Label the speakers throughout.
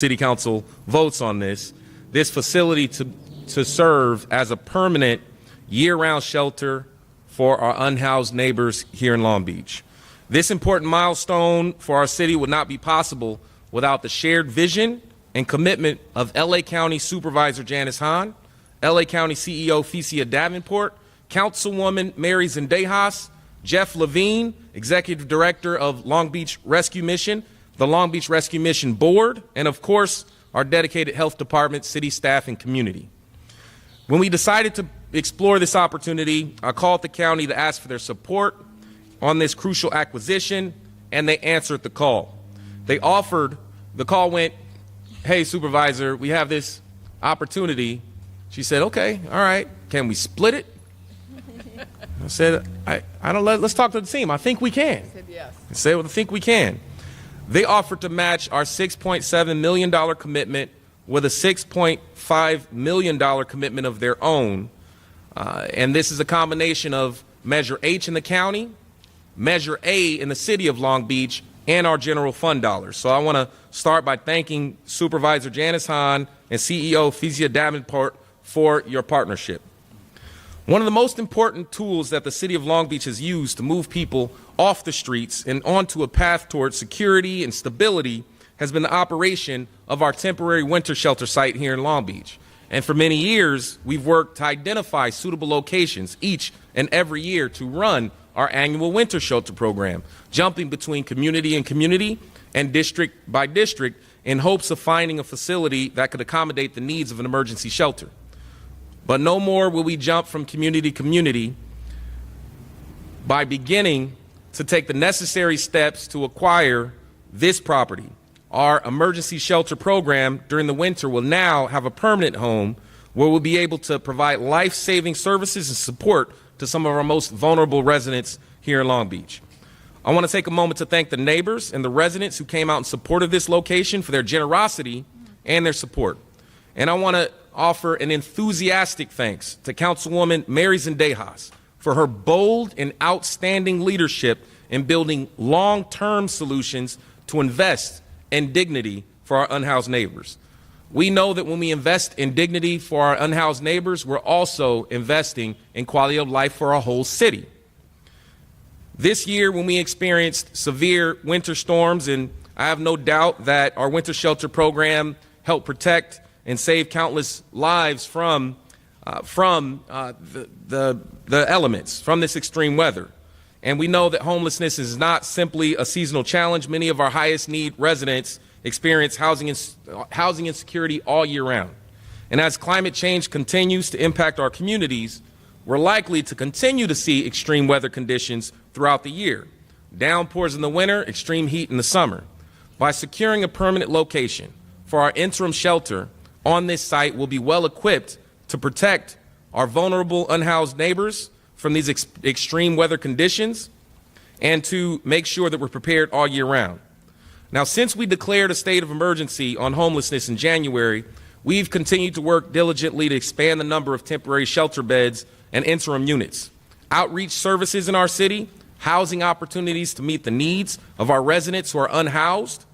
Speaker 1: City Council votes on this facility to serve as a permanent year-round shelter for our unhoused neighbors here in Long Beach. This important milestone for our city would not be possible without the shared vision and commitment of LA County Supervisor Janice Hahn, LA County CEO Fecia Davenport, Councilwoman Mary Zendejas, Jeff Levine, Executive Director of Long Beach Rescue Mission, the Long Beach Rescue Mission Board, and of course, our dedicated health department, city staff, and community. When we decided to explore this opportunity, I called the county to ask for their support on this crucial acquisition, and they answered the call. The call went, "Hey, Supervisor, we have this opportunity." She said, "Okay, all right, can we split it?" I said, let's talk to the team. I think we can.
Speaker 2: I said yes.
Speaker 1: I said, well, I think we can. They offered to match our $6.7 million commitment with a $6.5 million commitment of their own. And this is a combination of Measure H in the county, Measure A in the city of Long Beach, and our general fund dollars. So I want to start by thanking Supervisor Janice Hahn and CEO Fecia Davenport for your partnership. One of the most important tools that the city of Long Beach has used to move people off the streets and onto a path towards security and stability has been the operation of our temporary winter shelter site here in Long Beach. And for many years, we've worked to identify suitable locations each and every year to run our annual winter shelter program, jumping between community and community and district by district in hopes of finding a facility that could accommodate the needs of an emergency shelter. But no more will we jump from community to community by beginning to take the necessary steps to acquire this property. Our emergency shelter program during the winter will now have a permanent home where we'll be able to provide life-saving services and support to some of our most vulnerable residents here in Long Beach. I want to take a moment to thank the neighbors and the residents who came out in support of this location for their generosity and their support. And I want to offer an enthusiastic thanks to Councilwoman Mary Zendejas for her bold and outstanding leadership in building long-term solutions to invest in dignity for our unhoused neighbors. We know that when we invest in dignity for our unhoused neighbors, we're also investing in quality of life for our whole city. This year, when we experienced severe winter storms, and I have no doubt that our winter shelter program helped protect and save countless lives from the elements, from this extreme weather. And we know that homelessness is not simply a seasonal challenge. Many of our highest need residents experience housing insecurity all year round. And as climate change continues to impact our communities, we're likely to continue to see extreme weather conditions throughout the year. Downpours in the winter, extreme heat in the summer. By securing a permanent location for our interim shelter on this site, we'll be well equipped to protect our vulnerable unhoused neighbors from these extreme weather conditions and to make sure that we're prepared all year round. Now, since we declared a state of emergency on homelessness in January, we've continued to work diligently to expand the number of temporary shelter beds and interim units, outreach services in our city, housing opportunities to meet the needs of our residents who are unhoused.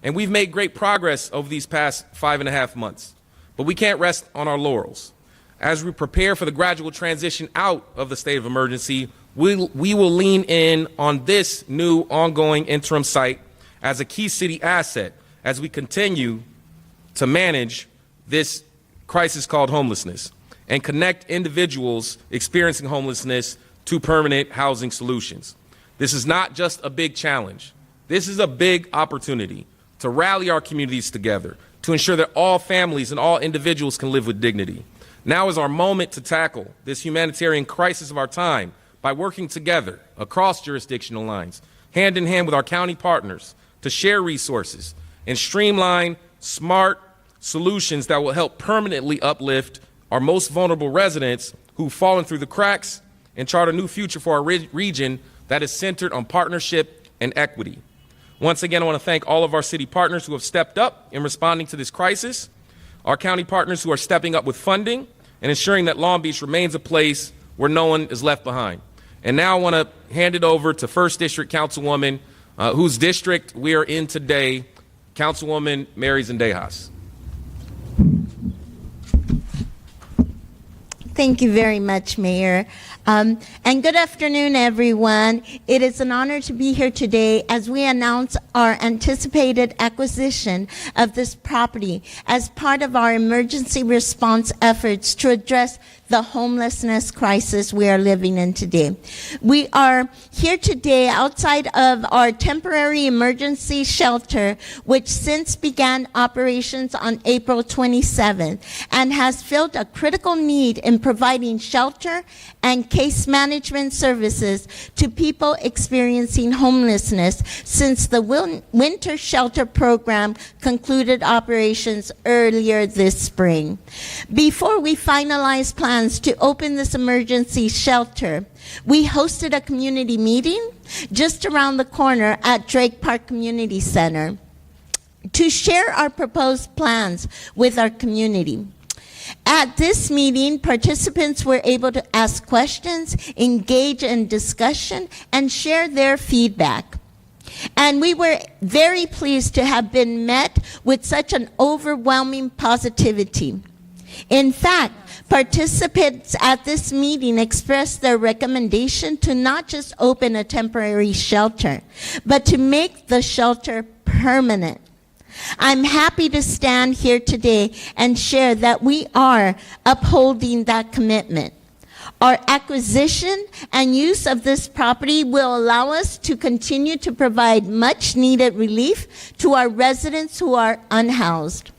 Speaker 1: And we've made great progress over these past 5.5 months. But we can't rest on our laurels. As we prepare for the gradual transition out of the state of emergency, we will lean in on this new ongoing interim site as a key city asset as we continue to manage this crisis called homelessness and connect individuals experiencing homelessness to permanent housing solutions. This is not just a big challenge. This is a big opportunity to rally our communities together, to ensure that all families and all individuals can live with dignity. Now is our moment to tackle this humanitarian crisis of our time by working together across jurisdictional lines, hand in hand with our county partners, to share resources and streamline smart solutions that will help permanently uplift our most vulnerable residents who've fallen through the cracks and chart a new future for our region that is centered on partnership and equity. Once again, I want to thank all of our city partners who have stepped up in responding to this crisis, our county partners who are stepping up with funding and ensuring that Long Beach remains a place where no one is left behind. And now I want to hand it over to 1st District Councilwoman, whose district we are in today, Councilwoman Mary Zendejas.
Speaker 2: Thank you very much, Mayor. And good afternoon, everyone. It is an honor to be here today as we announce our anticipated acquisition of this property as part of our emergency response efforts to address the homelessness crisis we are living in today. We are here today outside of our temporary emergency shelter, which since began operations on April 27th and has filled a critical need in providing shelter and case management services to people experiencing homelessness since the winter shelter program concluded operations earlier this spring. Before we finalize plans to open this emergency shelter, we hosted a community meeting just around the corner at Drake Park Community Center to share our proposed plans with our community. At this meeting, participants were able to ask questions, engage in discussion, and share their feedback. And we were very pleased to have been met with such an overwhelming positivity. In fact, participants at this meeting expressed their recommendation to not just open a temporary shelter, but to make the shelter permanent. I'm happy to stand here today and share that we are upholding that commitment. Our acquisition and use of this property will allow us to continue to provide much needed relief to our residents who are unhoused.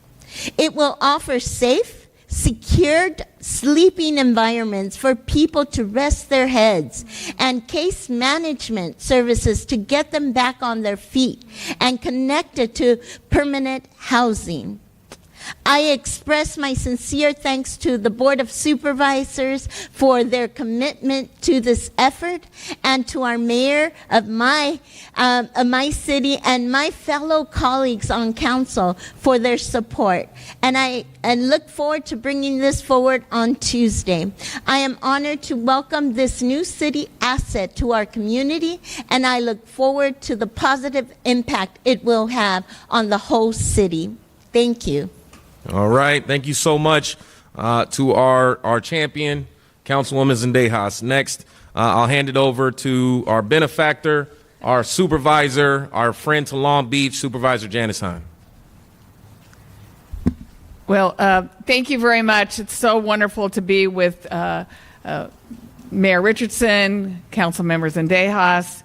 Speaker 2: It will offer safe, secured sleeping environments for people to rest their heads and case management services to get them back on their feet and connected to permanent housing. I express my sincere thanks to the Board of Supervisors for their commitment to this effort and to our mayor of my city and my fellow colleagues on council for their support. And I look forward to bringing this forward on Tuesday. I am honored to welcome this new city asset to our community, and I look forward to the positive impact it will have on the whole city. Thank you.
Speaker 1: All right. Thank you so much to our champion, Councilwoman Zendejas. Next, I'll hand it over to our benefactor, our supervisor, our friend to Long Beach, Supervisor Janice Hahn.
Speaker 3: Well, thank you very much. It's so wonderful to be with Mayor Richardson, Council Members Zendejas.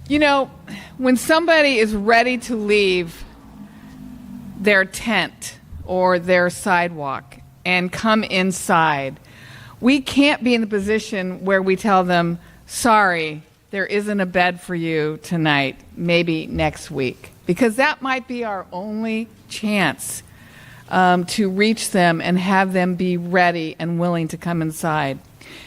Speaker 3: You know, when somebody is ready to leave their tent or their sidewalk and come inside, we can't be in the position where we tell them, sorry, there isn't a bed for you tonight, maybe next week, because that might be our only chance to reach them and have them be ready and willing to come inside.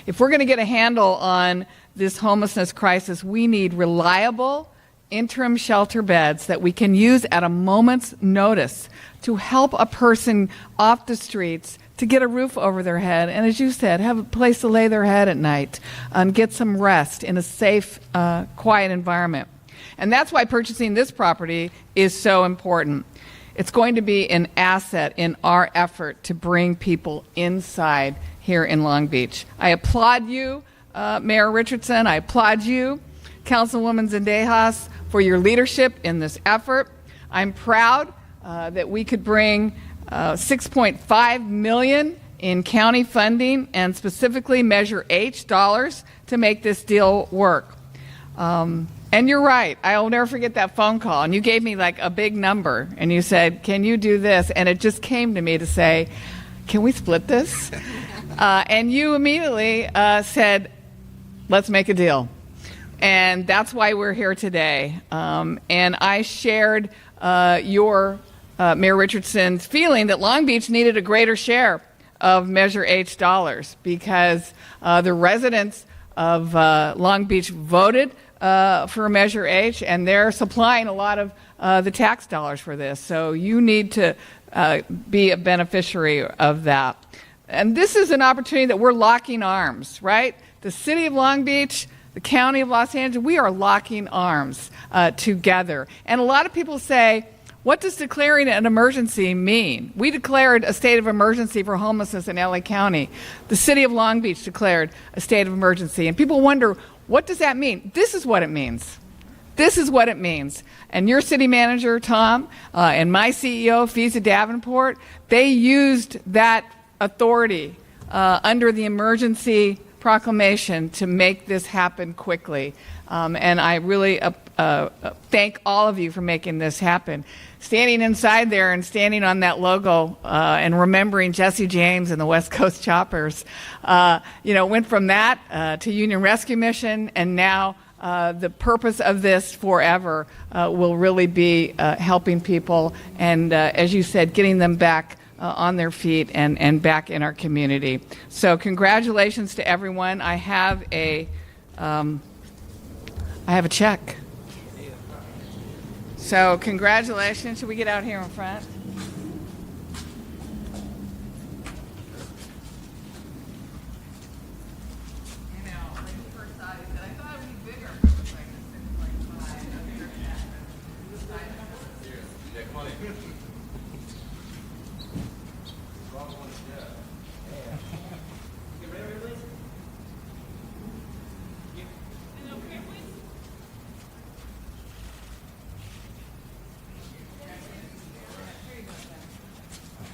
Speaker 3: If we're going to get a handle on this homelessness crisis, we need reliable interim shelter beds that we can use at a moment's notice to help a person off the streets to get a roof over their head, and as you said, have a place to lay their head at night, get some rest in a safe, quiet environment. And that's why purchasing this property is so important. It's going to be an asset in our effort to bring people inside here in Long Beach. I applaud you, Mayor Richardson. I applaud you, Councilwoman Zendejas, for your leadership in this effort. I'm proud that we could bring $6.5 million in county funding and specifically Measure H dollars to make this deal work. And you're right. I'll never forget that phone call. And you gave me like a big number. And you said, can you do this? And it just came to me to say, can we split this? And you immediately said, let's make a deal. And that's why we're here today. And I shared your Mayor Richardson's feeling that Long Beach needed a greater share of Measure H dollars because the residents of Long Beach voted for Measure H, and they're supplying a lot of the tax dollars for this. So you need to be a beneficiary of that. And this is an opportunity that we're locking arms, right? The city of Long Beach, the county of Los Angeles, we are locking arms together. And a lot of people say, What does declaring an emergency mean? We declared a state of emergency for homelessness in LA County. The city of Long Beach declared a state of emergency. And people wonder, what does that mean? This is what it means. This is what it means. And your city manager, Tom, and my CEO, Fiza Davenport, they used that authority under the emergency proclamation to make this happen quickly. And I really thank all of you for making this happen. Standing inside there and standing on that logo and remembering Jesse James and the West Coast Choppers, went from that to Union Rescue Mission, and now the purpose of this forever will really be helping people and, as you said, getting them back on their feet and back in our community. So congratulations to everyone. I have a check. So congratulations. Should we get out here in front?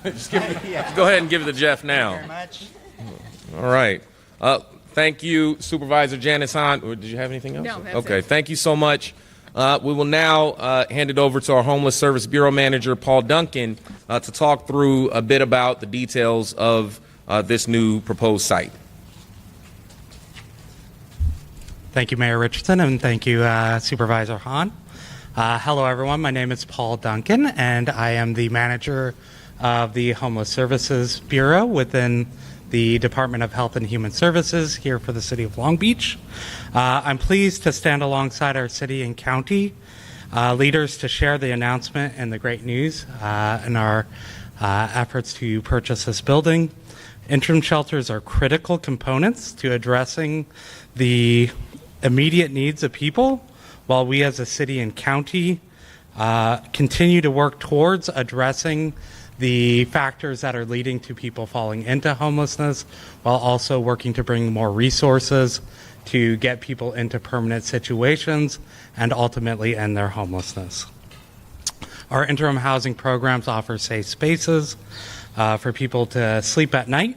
Speaker 1: Just go ahead and give it to Jeff now.
Speaker 4: Thank you very much.
Speaker 1: All right. Thank you, Supervisor Janice Hahn. Did you have anything else?
Speaker 3: No, that's
Speaker 1: okay.
Speaker 3: it.
Speaker 1: Thank you so much. We will now hand it over to our Homeless Service Bureau Manager, Paul Duncan, to talk through a bit about the details of this new proposed site.
Speaker 4: Thank you, Mayor Richardson, and thank you, Supervisor Hahn. Hello, everyone. My name is Paul Duncan, and I am the manager of the Homeless Services Bureau within the Department of Health and Human Services here for the City of Long Beach. I'm pleased to stand alongside our city and county leaders to share the announcement and the great news in our efforts to purchase this building. Interim shelters are critical components to addressing the immediate needs of people, while we as a city and county continue to work towards addressing the factors that are leading to people falling into homelessness, while also working to bring more resources to get people into permanent situations and ultimately end their homelessness. Our interim housing programs offer safe spaces for people to sleep at night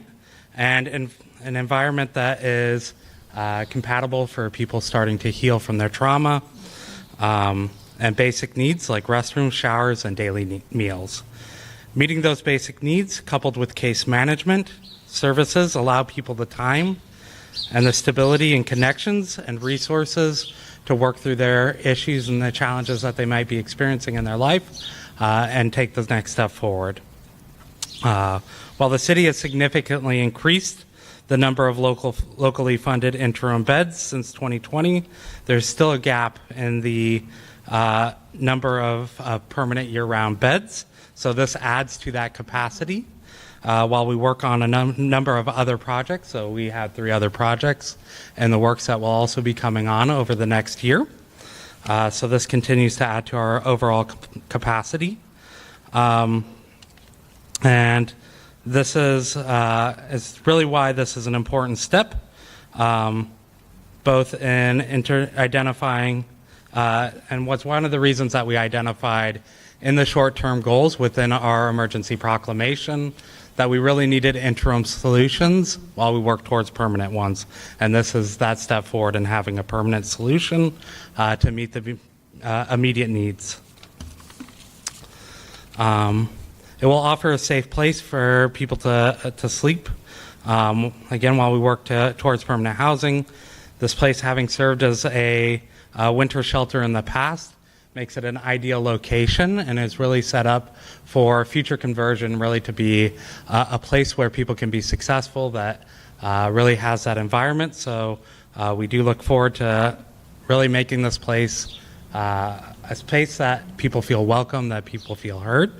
Speaker 4: and in an environment that is compatible for people starting to heal from their trauma, and basic needs like restrooms, showers, and daily meals. Meeting those basic needs, coupled with case management services, allow people the time and the stability and connections and resources to work through their issues and the challenges that they might be experiencing in their life and take the next step forward. While the city has significantly increased the number of locally funded interim beds since 2020, there's still a gap in the number of permanent year-round beds. So this adds to that capacity while we work on a number of other projects. So we have 3 other projects in the works that will also be coming on over the next year. So this continues to add to our overall capacity. And this is really why this is an important step, both in identifying, and what's one of the reasons that we identified in the short-term goals within our emergency proclamation, that we really needed interim solutions while we work towards permanent ones. And this is that step forward in having a permanent solution to meet the immediate needs. It will offer a safe place for people to sleep. Again, while we work towards permanent housing, this place, having served as a winter shelter in the past, makes it an ideal location and is really set up for future conversion, really to be a place where people can be successful, that really has that environment. So we do look forward to really making this place a space that people feel welcome, that people feel heard.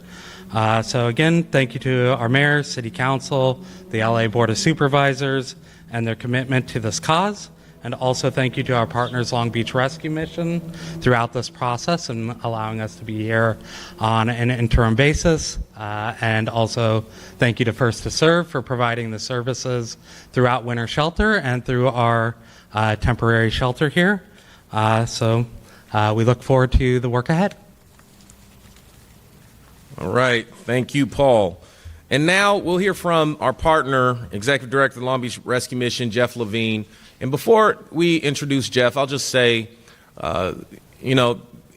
Speaker 4: So again, thank you to our mayor, city council, the LA Board of Supervisors, and their commitment to this cause. And also thank you to our partners, Long Beach Rescue Mission, throughout this process and allowing us to be here on an interim basis. And also thank you to First to Serve for providing the services throughout winter shelter and through our temporary shelter here. So we look forward to the work ahead.
Speaker 1: All right. Thank you, Paul. And now we'll hear from our partner, Executive Director of the Long Beach Rescue Mission, Jeff Levine. And before we introduce Jeff, I'll just say,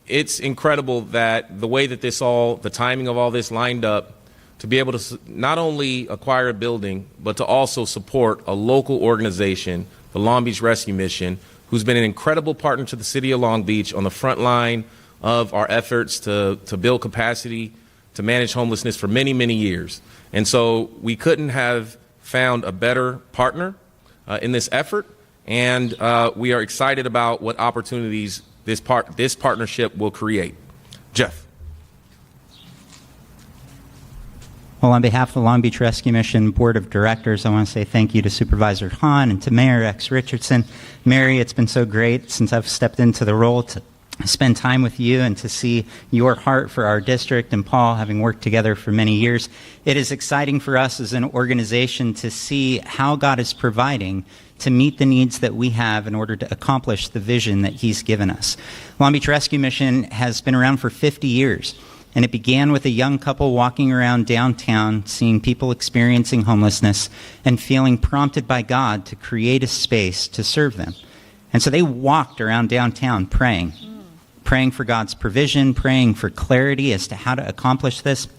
Speaker 1: it's incredible that the way that the timing of all this lined up to be able to not only acquire a building, but to also support a local organization, the Long Beach Rescue Mission, who's been an incredible partner to the city of Long Beach on the front line of our efforts to build capacity to manage homelessness for many, many years. And so we couldn't have found a better partner in this effort. And we are excited about what opportunities this partnership will create. Jeff.
Speaker 5: Well, on behalf of the Long Beach Rescue Mission Board of Directors, I want to say thank you to Supervisor Hahn and to Mayor Rex Richardson. Mary, it's been so great since I've stepped into the role to spend time with you and to see your heart for our district, and Paul, having worked together for many years. It is exciting for us as an organization to see how God is providing to meet the needs that we have in order to accomplish the vision that he's given us. Long Beach Rescue Mission has been around for 50 years, and it began with a young couple walking around downtown, seeing people experiencing homelessness and feeling prompted by God to create a space to serve them. And so they walked around downtown praying for God's provision, praying for clarity as to how to accomplish this.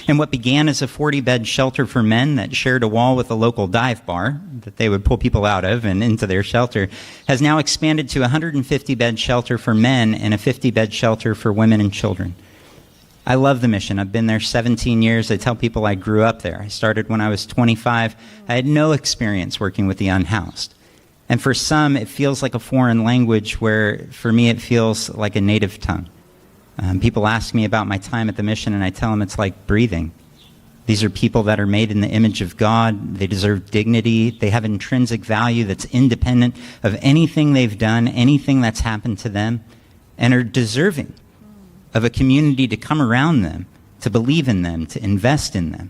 Speaker 5: And what began as a 40-bed shelter for men that shared a wall with a local dive bar that they would pull people out of and into their shelter has now expanded to a 150-bed shelter for men and a 50-bed shelter for women and children. I love the mission. I've been there 17 years. I tell people I grew up there. I started when I was 25. I had no experience working with the unhoused. And for some, it feels like a foreign language, where for me it feels like a native tongue. People ask me about my time at the mission, and I tell them it's like breathing. These are people that are made in the image of God. They deserve dignity. They have intrinsic value that's independent of anything they've done, anything that's happened to them, and are deserving of a community to come around them, to believe in them, to invest in them.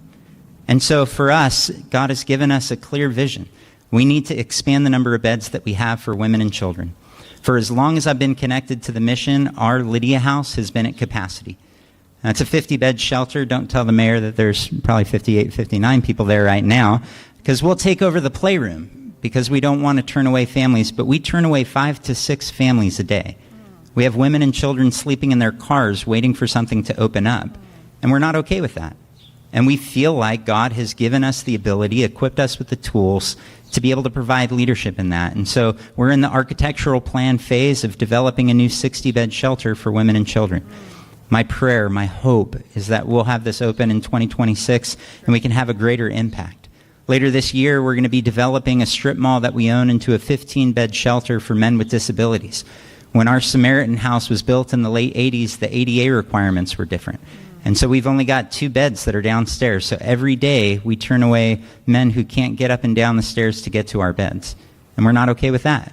Speaker 5: And so for us, God has given us a clear vision. We need to expand the number of beds that we have for women and children. For as long as I've been connected to the mission, our Lydia House has been at capacity. Now, it's a 50-bed shelter. Don't tell the mayor that there's probably 58, 59 people there right now, because we'll take over the playroom, because we don't want to turn away families, but we turn away 5 to 6 families a day. We have women and children sleeping in their cars waiting for something to open up, and we're not okay with that. And we feel like God has given us the ability, equipped us with the tools to be able to provide leadership in that. And so we're in the architectural plan phase of developing a new 60-bed shelter for women and children. My prayer, my hope, is that we'll have this open in 2026 and we can have a greater impact. Later this year, we're going to be developing a strip mall that we own into a 15-bed shelter for men with disabilities. When our Samaritan house was built in the late 80s, the ADA requirements were different. And so we've only got 2 beds that are downstairs. So every day we turn away men who can't get up and down the stairs to get to our beds. And we're not okay with that.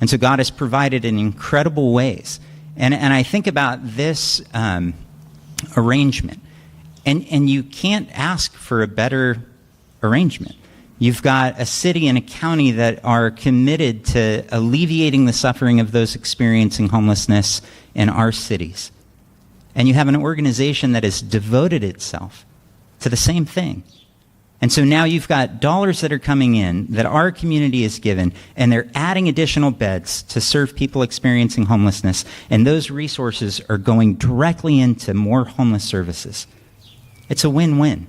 Speaker 5: And so God has provided in incredible ways. And I think about this arrangement. And you can't ask for a better arrangement. You've got a city and a county that are committed to alleviating the suffering of those experiencing homelessness in our cities. And you have an organization that has devoted itself to the same thing. And so now you've got dollars that are coming in that our community is given, and they're adding additional beds to serve people experiencing homelessness. And those resources are going directly into more homeless services. It's a win-win.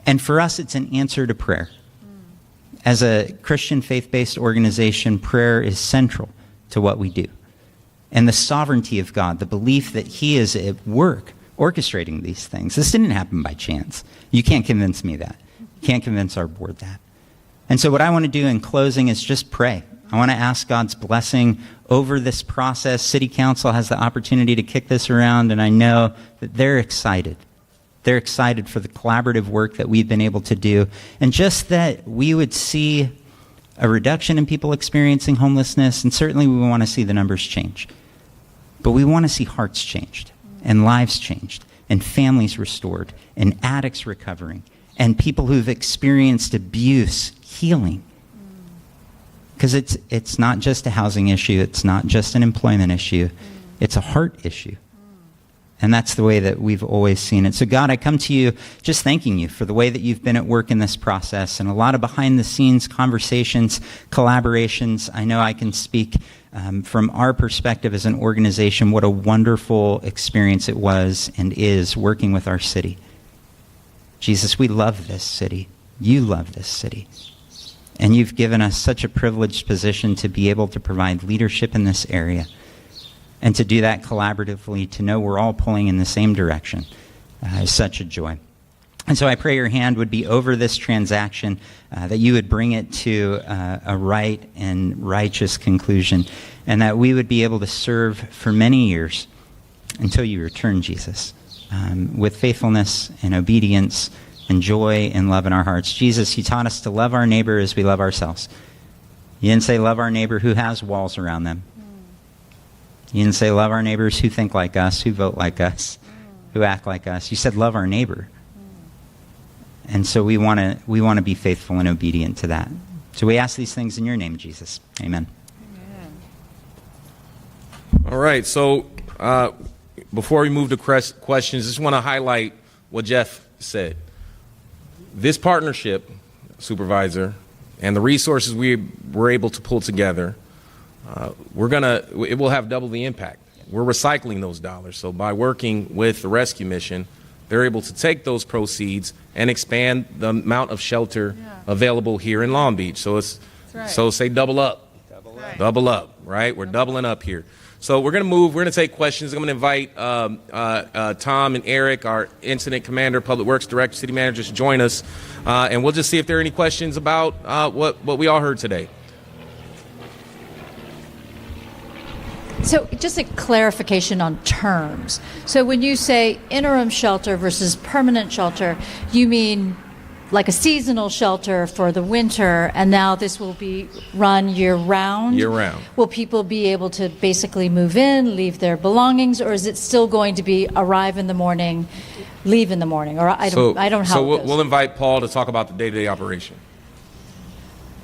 Speaker 5: And for us, it's an answer to prayer. As a Christian faith-based organization, prayer is central to what we do. And the sovereignty of God, the belief that he is at work orchestrating these things. This didn't happen by chance. You can't convince me that. You can't convince our board that. And so what I want to do in closing is just pray. I want to ask God's blessing over this process. City Council has the opportunity to kick this around, and I know that they're excited. They're excited for the collaborative work that we've been able to do. And just that we would see a reduction in people experiencing homelessness, and certainly we want to see the numbers change. But we want to see hearts changed, and lives changed, and families restored, and addicts recovering, and people who've experienced abuse healing. Because it's not just a housing issue, it's not just an employment issue, it's a heart issue. And that's the way that we've always seen it. So God, I come to you just thanking you for the way that you've been at work in this process, and a lot of behind the scenes conversations, collaborations. I know I can speak from our perspective as an organization, what a wonderful experience it was and is working with our city. Jesus, we love this city. You love this city. And you've given us such a privileged position to be able to provide leadership in this area. And to do that collaboratively, to know we're all pulling in the same direction, is such a joy. And so I pray your hand would be over this transaction, that you would bring it to a right and righteous conclusion, and that we would be able to serve for many years until you return, Jesus, with faithfulness and obedience and joy and love in our hearts. Jesus, you taught us to love our neighbor as we love ourselves. You didn't say love our neighbor who has walls around them. You didn't say love our neighbors who think like us, who vote like us, who act like us. You said love our neighbor. And so we want to be faithful and obedient to that. So we ask these things in your name, Jesus. Amen.
Speaker 1: All right. So before we move to questions, I just want to highlight what Jeff said. This partnership, Supervisor, and the resources we were able to pull together, it will have double the impact. We're recycling those dollars. So by working with the rescue mission, they're able to take those proceeds and expand the amount of shelter available here in Long Beach. So so say double up. Double up, right? We're doubling up here. So we're going to move. We're going to take questions. I'm going to invite Tom and Eric, our incident commander, public works director, city managers, to join us. And we'll just see if there are any questions about what we all heard today.
Speaker 6: So just a clarification on terms. So when you say interim shelter versus permanent shelter, you mean like a seasonal shelter for the winter, and now this will be run year-round?
Speaker 1: Year-round.
Speaker 6: Will people be able to basically move in, leave their belongings, or is it still going to be arrive in the morning, leave in the morning? Or I don't know how
Speaker 1: So
Speaker 6: it goes.
Speaker 1: we'll invite Paul to talk about the day-to-day operation.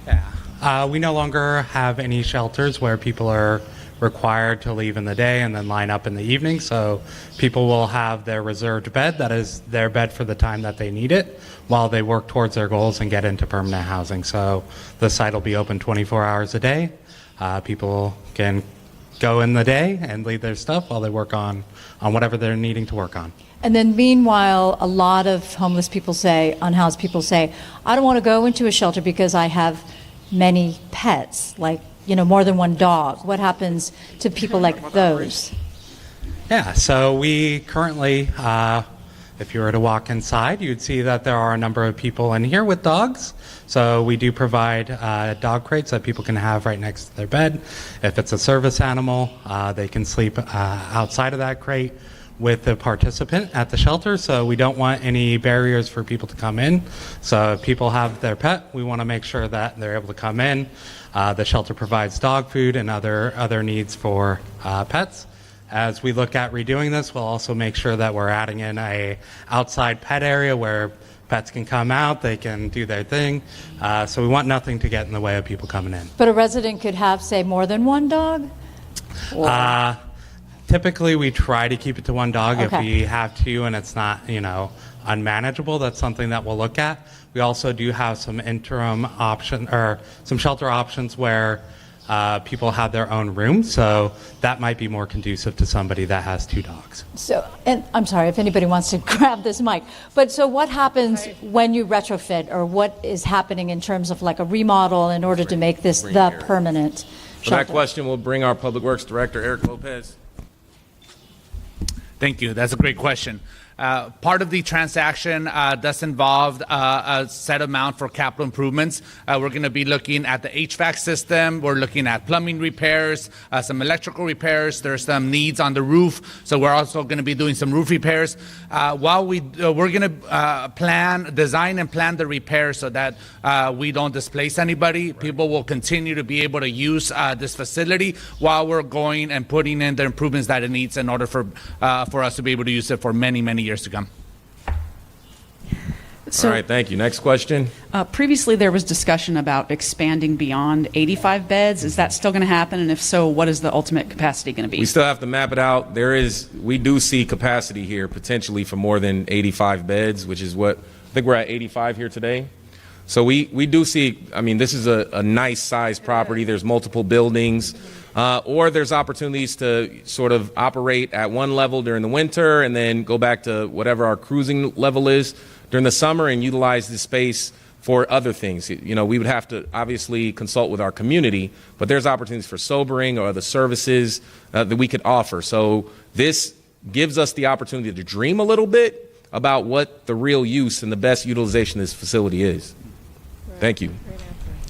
Speaker 4: Yeah. We no longer have any shelters where people are required to leave in the day and then line up in the evening. So people will have their reserved bed, that is their bed for the time that they need it, while they work towards their goals and get into permanent housing. So the site will be open 24 hours a day. People can go in the day and leave their stuff while they work on whatever they're needing to work on.
Speaker 6: And then meanwhile, a lot of homeless people say, unhoused people say, I don't want to go into a shelter because I have many pets, like more than one dog. What happens to people like those?
Speaker 4: Yeah, so we currently, if you were to walk inside, you'd see that there are a number of people in here with dogs. So we do provide dog crates that people can have right next to their bed. If it's a service animal, they can sleep outside of that crate with the participant at the shelter. So we don't want any barriers for people to come in. So if people have their pet, we want to make sure that they're able to come in. The shelter provides dog food and other needs for pets. As we look at redoing this, we'll also make sure that we're adding in a outside pet area where pets can come out, they can do their thing. So we want nothing to get in the way of people coming in.
Speaker 6: But a resident could have, say, more than one dog?
Speaker 4: Typically, we try to keep it to one dog.
Speaker 6: Okay.
Speaker 4: If we have two and it's not, unmanageable, that's something that we'll look at. We also do have some interim option or some shelter options where people have their own room, so that might be more conducive to somebody that has two dogs.
Speaker 6: So, and I'm sorry if anybody wants to grab this mic, but so what happens when you retrofit, or what is happening in terms of like a remodel in order to make this the permanent shelter?
Speaker 1: For that question, we'll bring our Public Works Director, Eric Lopez.
Speaker 7: Thank you. That's a great question. Part of the transaction does involve a set amount for capital improvements. We're going to be looking at the HVAC system. We're looking at plumbing repairs, some electrical repairs. There's some needs on the roof, so we're also going to be doing some roof repairs. While we're going to design and plan the repairs so that we don't displace anybody. People will continue to be able to use this facility while we're going and putting in the improvements that it needs in order for us to be able to use it for many, many years to come.
Speaker 1: All right, thank you. Next question.
Speaker 8: Previously, there was discussion about expanding beyond 85 beds. Is that still going to happen? And if so, what is the ultimate capacity going to be?
Speaker 1: We still have to map it out. We do see capacity here potentially for more than 85 beds, which is what, I think we're at 85 here today. So we do see, I mean, this is a nice sized property. There's multiple buildings, or there's opportunities to sort of operate at one level during the winter and then go back to whatever our cruising level is during the summer and utilize the space for other things. You know, we would have to obviously consult with our community, but there's opportunities for sobering or other services that we could offer. So this gives us the opportunity to dream a little bit about what the real use and the best utilization of this facility is. Thank you.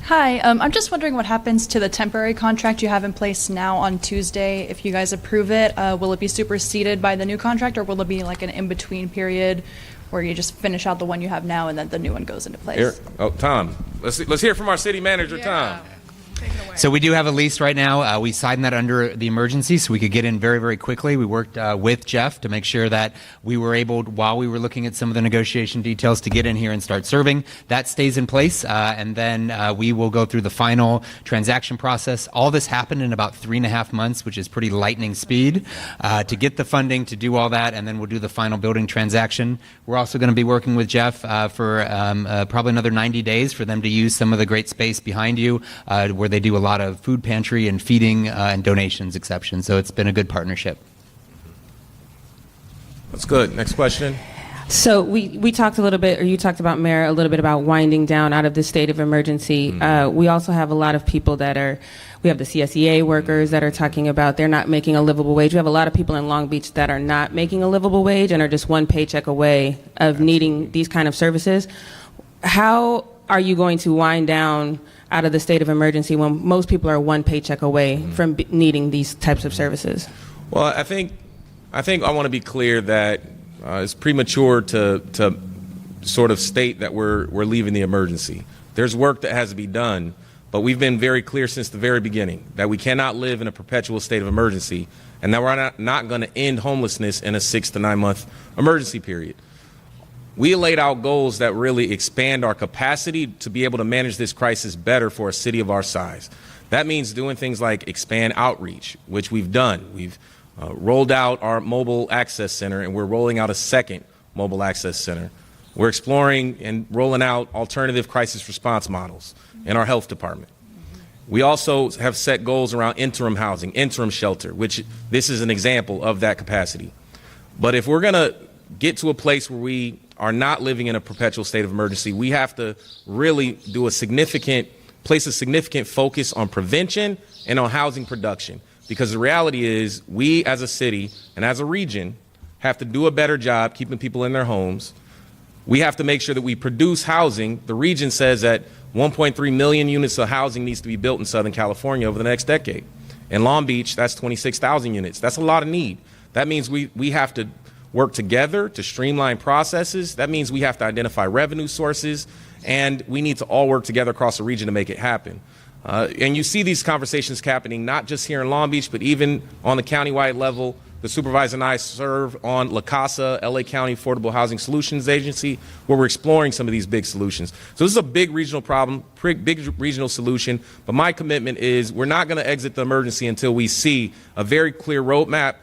Speaker 9: Hi, I'm just wondering what happens to the temporary contract you have in place now on Tuesday. If you guys approve it, will it be superseded by the new contract, or will it be like an in-between period where you just finish out the one you have now and then the new one goes into place?
Speaker 1: Tom, let's hear from our city manager, Tom.
Speaker 10: So we do have a lease right now. We signed that under the emergency so we could get in very, very quickly. We worked with Jeff to make sure that we were able, while we were looking at some of the negotiation details, to get in here and start serving. That stays in place, and then we will go through the final transaction process. All this happened in about 3.5 months, which is pretty lightning speed, to get the funding, to do all that, and then we'll do the final building transaction. We're also going to be working with Jeff for probably another 90 days for them to use some of the great space behind you, where they do a lot of food pantry and feeding and donations exceptions. So it's been a good partnership.
Speaker 1: That's good. Next question.
Speaker 11: So we talked a little bit, or you talked about, Mayor, a little bit about winding down out of this state of emergency. We also have a lot of people we have the CSEA workers that are talking about they're not making a livable wage. We have a lot of people in Long Beach that are not making a livable wage and are just one paycheck away of needing these kind of services. How are you going to wind down out of the state of emergency when most people are one paycheck away from needing these types of services?
Speaker 1: Well, I think I want to be clear that it's premature to sort of state that we're leaving the emergency. There's work that has to be done, but we've been very clear since the very beginning that we cannot live in a perpetual state of emergency, and that we're not going to end homelessness in a 6 to 9 month emergency period. We laid out goals that really expand our capacity to be able to manage this crisis better for a city of our size. That means doing things like expand outreach, which we've done. We've rolled out our mobile access center, and we're rolling out a second mobile access center. We're exploring and rolling out alternative crisis response models in our health department. We also have set goals around interim housing, interim shelter, which this is an example of that capacity. But if we're going to get to a place where we are not living in a perpetual state of emergency, we have to really do place a significant focus on prevention and on housing production. Because the reality is, we as a city and as a region have to do a better job keeping people in their homes. We have to make sure that we produce housing. The region says that 1.3 million units of housing needs to be built in Southern California over the next decade. In Long Beach, that's 26,000 units. That's a lot of need. That means we have to work together to streamline processes. That means we have to identify revenue sources, and we need to all work together across the region to make it happen. And you see these conversations happening not just here in Long Beach, but even on the countywide level. The supervisor and I serve on La Casa, LA County Affordable Housing Solutions Agency, where we're exploring some of these big solutions. So this is a big regional problem, big regional solution, but my commitment is we're not going to exit the emergency until we see a very clear roadmap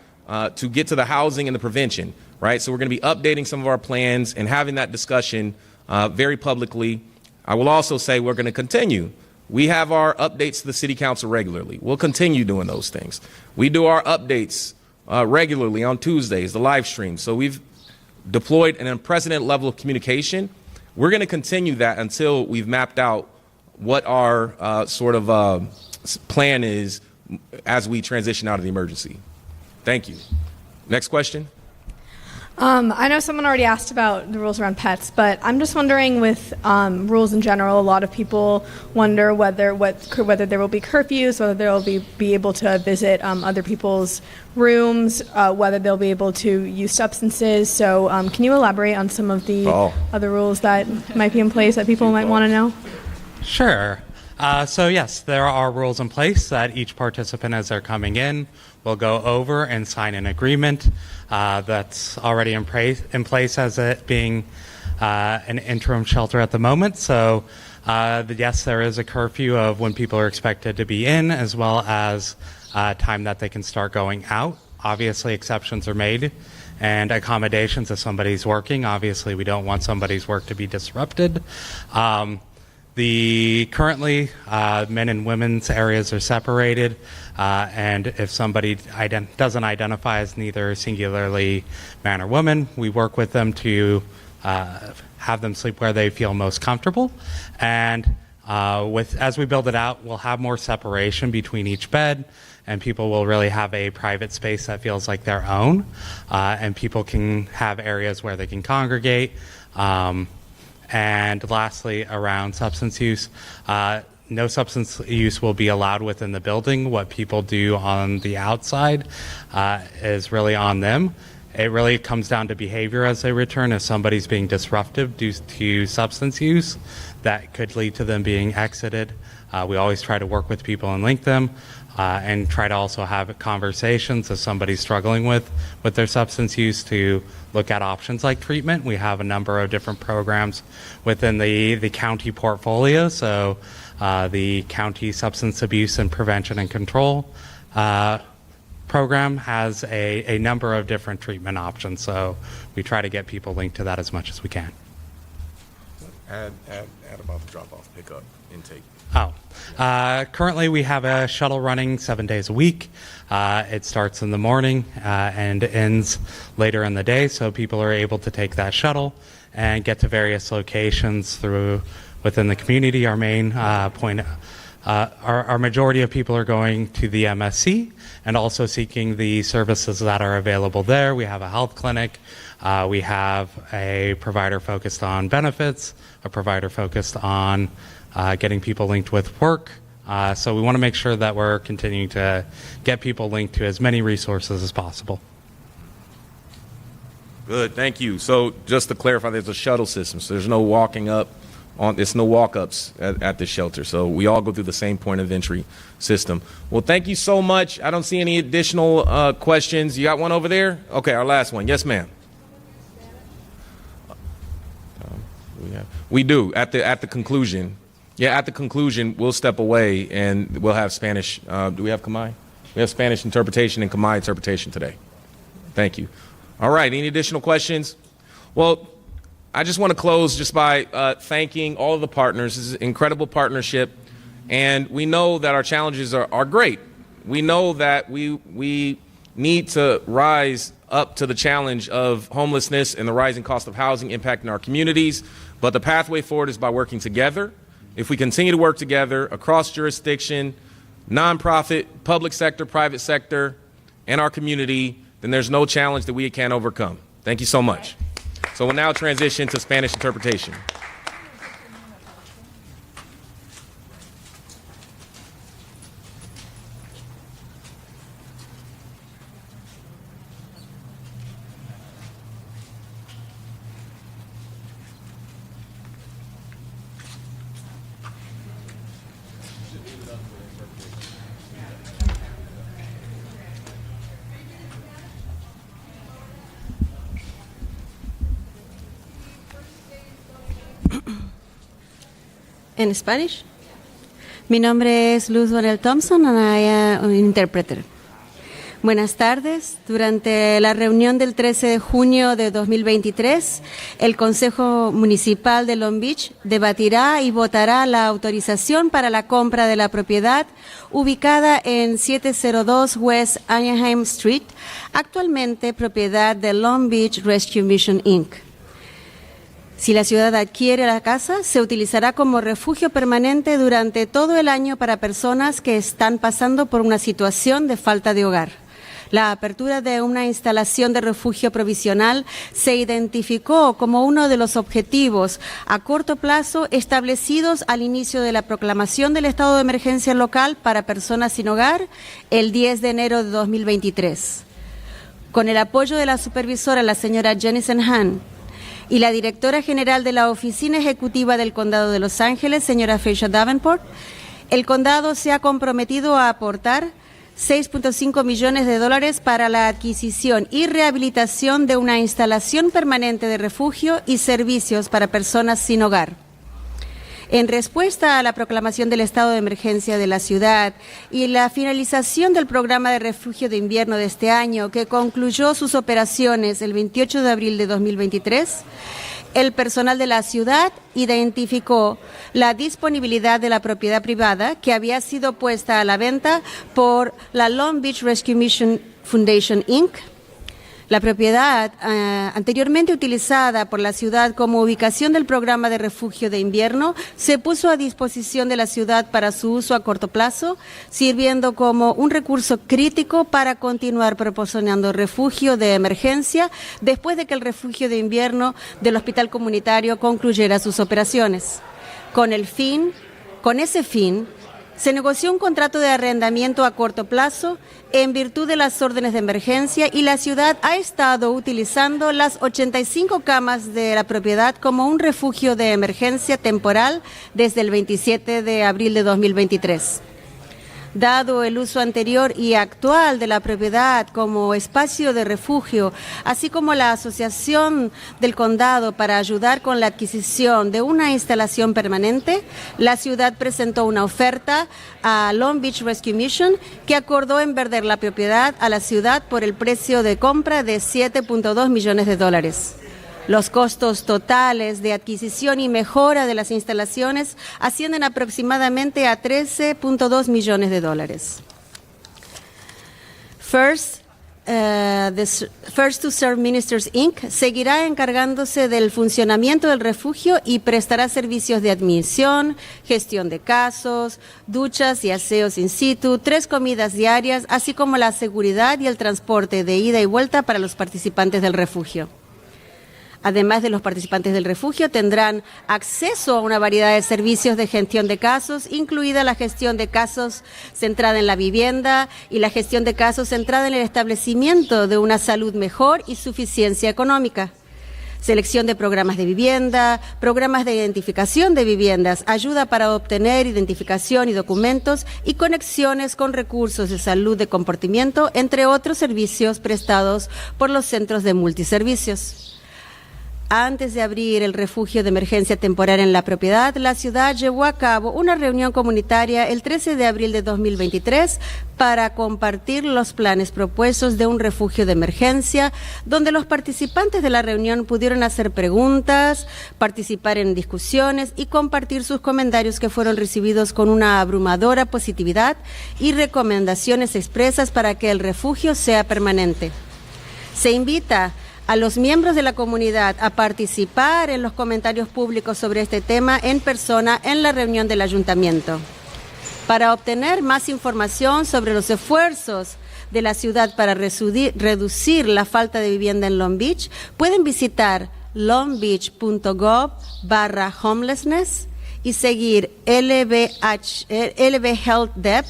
Speaker 1: to get to the housing and the prevention, right? So we're going to be updating some of our plans and having that discussion very publicly. I will also say we're going to continue. We have our updates to the city council regularly. We'll continue doing those things. We do our updates regularly on Tuesdays, the live stream. So we've deployed an unprecedented level of communication. We're going to continue that until we've mapped out what our plan is as we transition out of the emergency. Thank you. Next question.
Speaker 12: I know someone already asked about the rules around pets, but I'm just wondering with rules in general, a lot of people wonder whether there will be curfews, whether there will be able to visit other people's rooms, whether they'll be able to use substances. So can you elaborate on some of the other rules that might be in place that people might want to know?
Speaker 4: Sure. So yes, there are rules in place that each participant, as they're coming in, will go over and sign an agreement that's already in place as it being an interim shelter at the moment. So yes, there is a curfew of when people are expected to be in, as well as time that they can start going out. Obviously, exceptions are made and accommodations if somebody's working. Obviously, we don't want somebody's work to be disrupted. Currently, men and women's areas are separated, and if somebody doesn't identify as neither singularly man or woman, we work with them to have them sleep where they feel most comfortable. And as we build it out, we'll have more separation between each bed, and people will really have a private space that feels like their own, and people can have areas where they can congregate. And lastly, around substance use, no substance use will be allowed within the building. What people do on the outside is really on them. It really comes down to behavior as they return. If somebody's being disruptive due to substance use, that could lead to them being exited. We always try to work with people and link them, and try to also have conversations if somebody's struggling with their substance use to look at options like treatment. We have a number of different programs within the county portfolio. So the County Substance Abuse and Prevention and Control program has a number of different treatment options. So we try to get people linked to that as much as we can.
Speaker 1: Add about the drop-off, pickup, intake.
Speaker 4: Currently we have a shuttle running 7 days a week. It starts in the morning and ends later in the day, so people are able to take that shuttle and get to various locations within the community. Our main point, our majority of people are going to the MSC and also seeking the services that are available there. We have a health clinic. We have a provider focused on benefits, a provider focused on getting people linked with work. So we want to make sure that we're continuing to get people linked to as many resources as possible.
Speaker 1: Good, thank you. So just to clarify, there's a shuttle system, so there's no walking up. There's no walk-ups at the shelter, so we all go through the same point of entry system. Well, thank you so much. I don't see any additional questions. You got one over there? Okay, our last one. Yes, ma'am. We do at the conclusion. Yeah, at the conclusion, we'll step away and we'll have Spanish. Do we have Khmer? We have Spanish interpretation and Khmer interpretation today. Thank you. All right, any additional questions? Well, I just want to close just by thanking all of the partners. This is an incredible partnership, and we know that our challenges are great. We know that we need to rise up to the challenge of homelessness and the rising cost of housing impacting our communities, but the pathway forward is by working together. If we continue to work together across jurisdiction, nonprofit, public sector, private sector, and our community, then there's no challenge that we can't overcome. Thank you so much. So we'll now transition to Spanish interpretation.
Speaker 13: In Spanish. Mi nombre es Luz Bonel Thompson and I am an interpreter. Buenas tardes. Durante la reunión del 13 de junio de 2023, el Consejo Municipal de Long Beach debatirá y votará la autorización para la compra de la propiedad ubicada en 702 West Anaheim Street, actualmente propiedad de Long Beach Rescue Mission Inc. Si la ciudad adquiere la casa, se utilizará como refugio permanente durante todo el año para personas que están pasando por una situación de falta de hogar. La apertura de una instalación de refugio provisional se identificó como uno de los objetivos a corto plazo establecidos al inicio de la proclamación del estado de emergencia local para personas sin hogar el 10 de enero de 2023. Con el apoyo de la supervisora, la señora Janice Hahn, y la directora general de la Oficina Ejecutiva del Condado de Los Ángeles, señora Feisha Davenport, el condado se ha comprometido a aportar $6.5 millones para la adquisición y rehabilitación de una instalación permanente de refugio y servicios para personas sin hogar. En respuesta a la proclamación del estado de emergencia de la ciudad y la finalización del programa de refugio de invierno de este año, que concluyó sus operaciones el 28 de abril de 2023, el personal de la ciudad identificó la disponibilidad de la propiedad privada que había sido puesta a la venta por la Long Beach Rescue Mission Foundation, Inc., la propiedad anteriormente utilizada por la ciudad como ubicación del programa de refugio de invierno se puso a disposición de la ciudad para su uso a corto plazo, sirviendo como un recurso crítico para continuar proporcionando refugio de emergencia después de que el refugio de invierno del hospital comunitario concluyera sus operaciones. Con ese fin, se negoció un contrato de arrendamiento a corto plazo en virtud de las órdenes de emergencia y la ciudad ha estado utilizando las 85 camas de la propiedad como un refugio de emergencia temporal desde el 27 de abril de 2023. Dado el uso anterior y actual de la propiedad como espacio de refugio, así como la asociación del condado para ayudar con la adquisición de una instalación permanente, la ciudad presentó una oferta a Long Beach Rescue Mission que acordó en vender la propiedad a la ciudad por el precio de compra de $7.2 millones. Los costos totales de adquisición y mejora de las instalaciones ascienden aproximadamente a $13.2 millones. First to Serve Ministers, Inc. seguirá encargándose del funcionamiento del refugio y prestará servicios de admisión, gestión de casos, duchas y aseos in situ, 3 comidas diarias, así como la seguridad y el transporte de ida y vuelta para los participantes del refugio. Además de los participantes del refugio, tendrán acceso a una variedad de servicios de gestión de casos, incluida la gestión de casos centrada en la vivienda y la gestión de casos centrada en el establecimiento de una salud mejor y suficiencia económica. Selección de programas de vivienda, programas de identificación de viviendas, ayuda para obtener identificación y documentos y conexiones con recursos de salud de comportamiento, entre otros servicios prestados por los centros de multiservicios. Antes de abrir el refugio de emergencia temporal en la propiedad, la ciudad llevó a cabo una reunión comunitaria el 13 de abril de 2023 para compartir los planes propuestos de un refugio de emergencia, donde los participantes de la reunión pudieron hacer preguntas, participar en discusiones y compartir sus comentarios que fueron recibidos con una abrumadora positividad y recomendaciones expresas para que el refugio sea permanente. Se invita a los miembros de la comunidad a participar en los comentarios públicos sobre este tema en persona en la reunión del ayuntamiento. Para obtener más información sobre los esfuerzos de la ciudad para reducir la falta de vivienda en Long Beach, pueden visitar longbeach.gov/homelessness y seguir LB Health Dep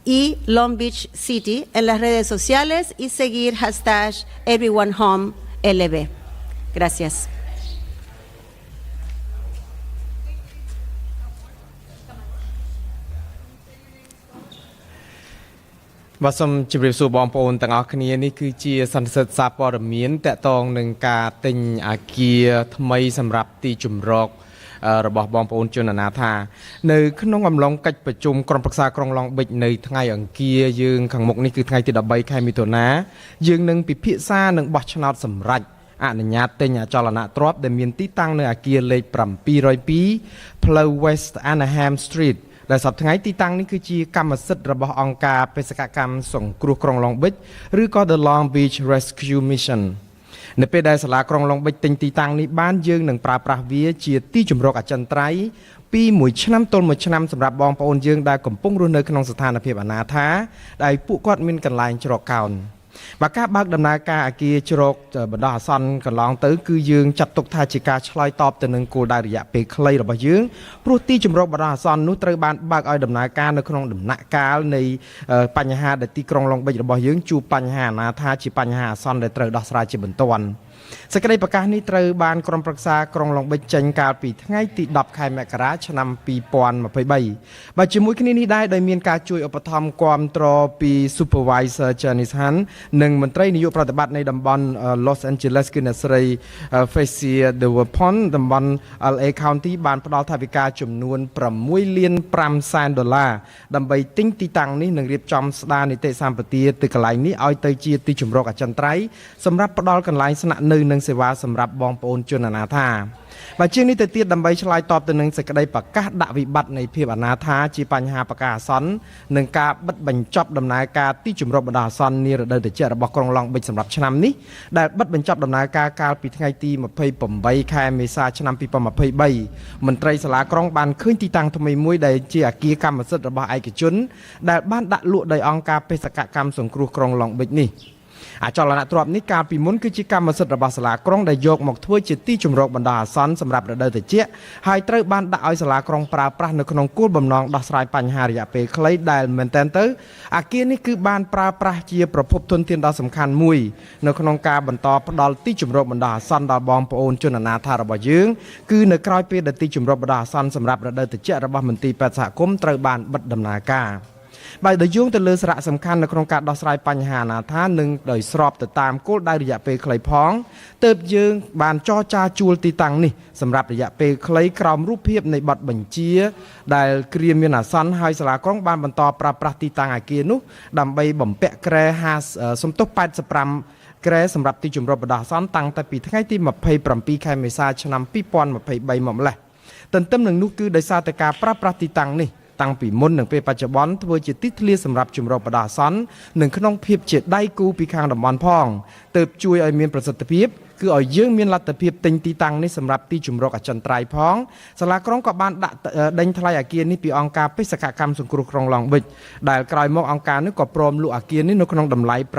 Speaker 13: y Long Beach City en las redes sociales y seguir #EveryoneHomeLB. Gracias.
Speaker 14: បាទសូមជម្រាបសួរបងប្អូនទាំងអស់គ្នានេះគឺជាសន្និសីទសារព័ត៌មានតាក់ទងនឹងការទិញអាគារថ្មីសម្រាប់ទីជម្រករបស់បងប្អូនជនអនាថានៅក្នុងអំឡុងកិច្ចប្រជុំក្រុមប្រឹក្សាក្រុងឡុងប៊ិចនៅថ្ងៃអង្គារយើងខាងមុខនេះគឺថ្ងៃទី13ខែមិថុនាយើងនឹងពិភាក្សានឹងបោះឆ្នោតសម្រេចអនុញ្ញាតទិញអចលនទ្រព្យដែលមានទីតាំងនៅអាគារលេខ702ផ្លូវ West Anaheim Street ដែលសប្តាហ៍ថ្ងៃទីតាំងនេះគឺជាកម្មសិទ្ធិរបស់អង្គការបេសកកម្មសង្គ្រោះក្រុងឡុងប៊ិចឬក៏ The Long Beach Rescue Mission នៅពេលដែលសាលាក្រុងឡុងប៊ិចទិញទីតាំងនេះបានយើងនឹងប្រើប្រាស់វាជាទីជម្រកអចិន្ត្រៃយ៍ពីមួយឆ្នាំទល់មួយឆ្នាំសម្រាប់បងប្អូនយើងដែលកំពុងរស់នៅក្នុងស្ថានភាពអនាថាដែលពួកគាត់មានកន្លែងជ្រកកោន បើការបើកដំណើរការអគារជ្រកបណ្ដោះអាសន្នកន្លងទៅគឺយើងចាត់ទុកថាជាការឆ្លើយតបទៅនឹងគោលដៅរយៈពេលខ្លីរបស់យើងព្រោះទីជម្រកបណ្ដោះអាសន្ននោះត្រូវបានបើកឲ្យដំណើរការនៅក្នុងដំណាក់កាលនៃបញ្ហាដែលទីក្រុងឡុងបិចរបស់យើងជួបបញ្ហាអនាថាជាបញ្ហាអាសន្នដែលត្រូវដោះស្រាយជាបន្ទាន់សេចក្តីប្រកាសនេះត្រូវបានក្រុមប្រឹក្សាក្រុងឡុងបិចចេញកាលពីថ្ងៃទី10ខែមករាឆ្នាំ2023បើជាមួយគ្នានេះដែរដោយមានការជួយឧបត្ថម្ភគាំទ្រពី Supervisor Janice Hahn និងមន្ត្រីនាយកប្រតិបត្តិនៃតំបន់ Los Angeles គឺអ្នកស្រី Facia De Wapon តំបន់ LA County បានផ្ដល់ថវិកាចំនួន$6.5 ដើម្បីទិញទីតាំងនេះនិងរៀបចំស្ដារនីតិសម្បទាទៅកន្លែងនេះឲ្យទៅជាទីជម្រកអចិន្ត្រៃយ៍សម្រាប់ផ្ដល់កន្លែងស្នាក់នៅនិងសេវាសម្រាប់បងប្អូនជនអនាថាបើជាងនេះទៅទៀតដើម្បីឆ្លើយតបទៅនឹងសេចក្តីប្រកាសដាក់វិបត្តិនៃភាពអនាថាជាបញ្ហាប្រកាសអាសន្ននិងការបិទបញ្ចប់ដំណើរការទីជម្រកបណ្ដោះអាសន្ននារដូវត្រជាក់របស់ក្រុងឡុងបិចសម្រាប់ឆ្នាំនេះដែលបិទបញ្ចប់ដំណើរការកាលពីថ្ងៃទី28ខែមេសាឆ្នាំ2023មន្ត្រីសាលាក្រុងបានឃើញទីតាំងថ្មីមួយដែលជាអគារកម្មសិទ្ធិរបស់ឯកជនដែលបានដាក់លក់ដោយអង្គការបេសកកម្មសង្គ្រោះក្រុងឡុងបិចនេះអចលនទ្រព្យនេះកាលពីមុនគឺជាកម្មសិទ្ធិរបស់សាលាក្រុងដែលយកមកធ្វើជាទីជម្រកបណ្ដោះអាសន្នសម្រាប់រដូវត្រជាក់ហើយត្រូវបានដាក់ឲ្យសាលាក្រុងប្រើប្រាស់នៅក្នុងគោលបំណងដោះស្រាយបញ្ហារយៈពេលខ្លីដែលមែនទែនទៅអគារនេះគឺបានប្រើប្រាស់ជាប្រភពធនធានដ៏សំខាន់មួយនៅក្នុងការបន្តផ្ដល់ទីជម្រកបណ្ដោះអាសន្នដល់បងប្អូនជនអនាថារបស់យើងគឺនៅក្រៅពេលដែលទីជម្រកបណ្ដោះអាសន្នសម្រាប់រដូវត្រជាក់របស់មន្ទីរពេទ្យសហគមន៍ត្រូវបានបិទដំណើរការបើដោយយោងទៅលើសារៈសំខាន់នៅក្នុងការដោះស្រាយបញ្ហាអនាថានិងដោយស្របទៅតាមគោលដៅរយៈពេលខ្លីផងទើបយើងបានចរចាជួលទីតាំងនេះសម្រាប់រយៈពេលខ្លីក្រោមរូបភាពនៃបទបញ្ជាដែលគ្រាមានអាសន្នហើយសាលាក្រុងបានបន្តប្រើប្រាស់ទីតាំងអគារនោះដើម្បីបំពាក់ក្រែ85ក្រែសម្រាប់ទីជម្រកបណ្ដោះអាសន្នតាំងតែពីថ្ងៃទី27ខែមេសាឆ្នាំ2023មកម្លេះទន្ទឹមនឹងនោះគឺដោយសារតែការប្រើប្រាស់ទីតាំងនេះតាំងពីមុននិងពេលបច្ចុប្បន្នធ្វើជាទីធ្លាសម្រាប់ជម្រកបណ្ដោះអាសន្ននិងក្នុងភាពជាដៃគូពីខាងតំបន់ផងទើបជួយឲ្យមានប្រសិទ្ធភាពគឺឲ្យយើងមានលទ្ធភាពទិញទីតាំងនេះសម្រាប់ទីជម្រកអចិន្ត្រៃយ៍ផងសាលាក្រុងក៏បានដាក់ដេញថ្លៃអគារនេះពីអង្គការបេសកកម្មសង្គ្រោះក្រុងឡុងបិចដែលក្រោយមកអង្គការនេះក៏ព្រមលក់អគារនេះនៅក្នុងតម្លៃ$7.2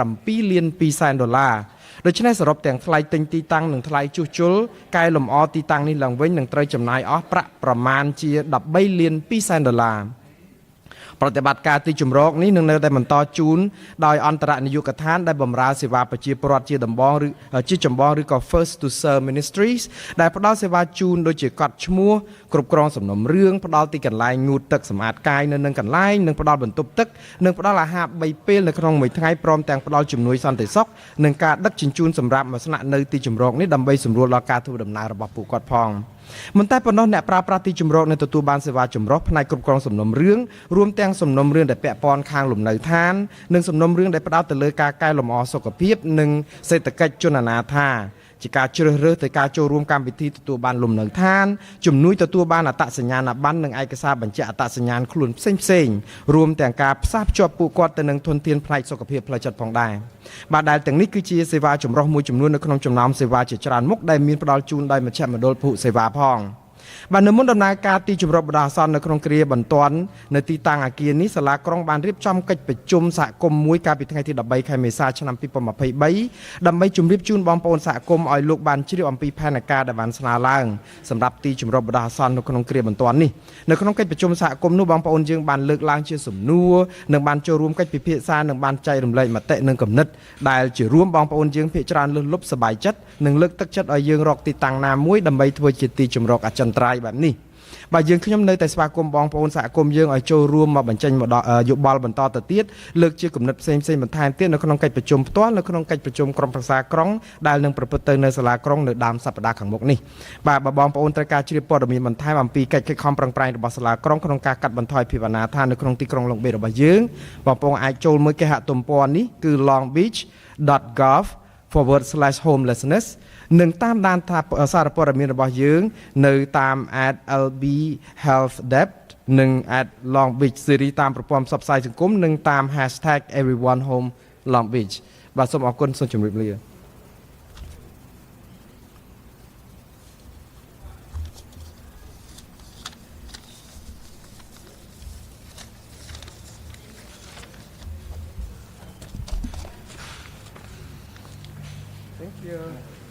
Speaker 14: ដូច្នេះសរុបទាំងថ្លៃទិញទីតាំងនិងថ្លៃជួសជុលកែលម្អទីតាំងនេះឡើងវិញនឹងត្រូវចំណាយអស់ប្រាក់ប្រមាណជា$13.2 ប្រតិបត្តិការទីជម្រកនេះនឹងនៅតែបន្តជូនដោយអន្តរនាយកដ្ឋានដែលបម្រើសេវាប្រជាពលរដ្ឋជាចម្បងឬក៏ First to Serve Ministries ដែលផ្ដល់សេវាជូនដូចជាកត់ឈ្មោះគ្រប់គ្រងសំណុំរឿងផ្ដល់ទីកន្លែងងូតទឹកសម្អាតកាយនៅនឹងកន្លែងនិងផ្ដល់បន្ទប់ទឹកនិងផ្ដល់អាហារ3ពេលនៅក្នុងមួយថ្ងៃព្រមទាំងផ្ដល់ជំនួយសន្តិសុខនិងការដឹកជញ្ជូនសម្រាប់មកស្នាក់នៅទីជម្រកនេះដើម្បីសម្រួលដល់ការធ្វើដំណើររបស់ពួកគាត់ផងមិនតែប៉ុណ្ណោះអ្នកប្រើប្រាស់ទីជម្រកនឹងទទួលបានសេវាចម្រុះផ្នែកគ្រប់គ្រងសំណុំរឿងរួមទាំងសំណុំរឿងដែលពាក់ព័ន្ធខាងលំនៅឋាននិងសំណុំរឿងដែលផ្ដោតទៅលើការកែលម្អសុខភាពនិងសេដ្ឋកិច្ចជនអនាថាជាការជ្រើសរើសទៅការចូលរួមកម្មវិធីទទួលបានលំនៅឋានជំនួយទទួលបានអត្តសញ្ញាណប័ណ្ណនិងឯកសារបញ្ជាក់អត្តសញ្ញាណខ្លួនផ្សេងរួមទាំងការផ្សារភ្ជាប់ពួកគាត់ទៅនឹងធនធានផ្នែកសុខភាពផ្លូវចិត្តផងដែរបាទដែលទាំងនេះគឺជាសេវាចម្រុះមួយចំនួននៅក្នុងចំណោមសេវាជាច្រើនមុខដែលមានផ្ដល់ជូនដោយមជ្ឈមណ្ឌលភូសេវាផងបាទនៅមុនដំណើរការទីជម្រកបណ្ដោះអាសន្ននៅក្នុងគ្រាបន្ទាន់នៅទីតាំងអគារនេះសាលាក្រុងបានរៀបចំកិច្ចប្រជុំសហគមន៍មួយកាលពីថ្ងៃទី13ខែមេសាឆ្នាំ2023ដើម្បីជម្រាបជូនបងប្អូនសហគមន៍ឲ្យលោកបានជ្រាបអំពីផែនការដែលបានស្នើឡើងសម្រាប់ទីជម្រកបណ្ដោះអាសន្ននៅក្នុងគ្រាបន្ទាន់នេះនៅក្នុងកិច្ចប្រជុំសហគមន៍នោះបងប្អូនយើងបានលើកឡើងជាសំណួរនិងបានចូលរួមកិច្ចពិភាក្សានិងបានចែករំលែកមតិនិងគំនិតដែលជារួមបងប្អូនយើងភាគច្រើនលើសលប់សប្បាយចិត្តនិងលើកទឹកចិត្តឲ្យយើងរកទីតាំងណាមួយដើម្បីធ្វើជាទីជម្រកអចិន្ត្រៃយ៍បែបនេះបាទយើងខ្ញុំនៅតែស្វាគមន៍បងប្អូនសហគមន៍យើងឲ្យចូលរួមមកបញ្ចេញយោបល់បន្តទៅទៀតលើកជាគំនិតផ្សេងបន្ថែមទៀតនៅក្នុងកិច្ចប្រជុំផ្ទាល់នៅក្នុងកិច្ចប្រជុំក្រុមប្រឹក្សាក្រុងដែលនឹងប្រព្រឹត្តទៅនៅសាលាក្រុងនៅដើមសប្តាហ៍ខាងមុខនេះបាទបងប្អូនត្រូវការជ្រាបព័ត៌មានបន្ថែមអំពីកិច្ចខិតខំប្រឹងប្រែងរបស់សាលាក្រុងក្នុងការកាត់បន្ថយភាពអនាថានៅក្នុងទីក្រុងឡុងបេរបស់យើងបងប្អូនអាចចូលមើលគេហទំព័រនេះគឺ longbeach.gov/homelessness និងតាមដានថាសារព័ត៌មានរបស់យើងនៅតាម @lbhealthdebt និង @longbeach series តាមប្រព័ន្ធផ្សព្វផ្សាយសង្គមនិងតាម #everyonehomelongbeach បាទសូមអរគុណសូមជម្រាបលា
Speaker 3: you.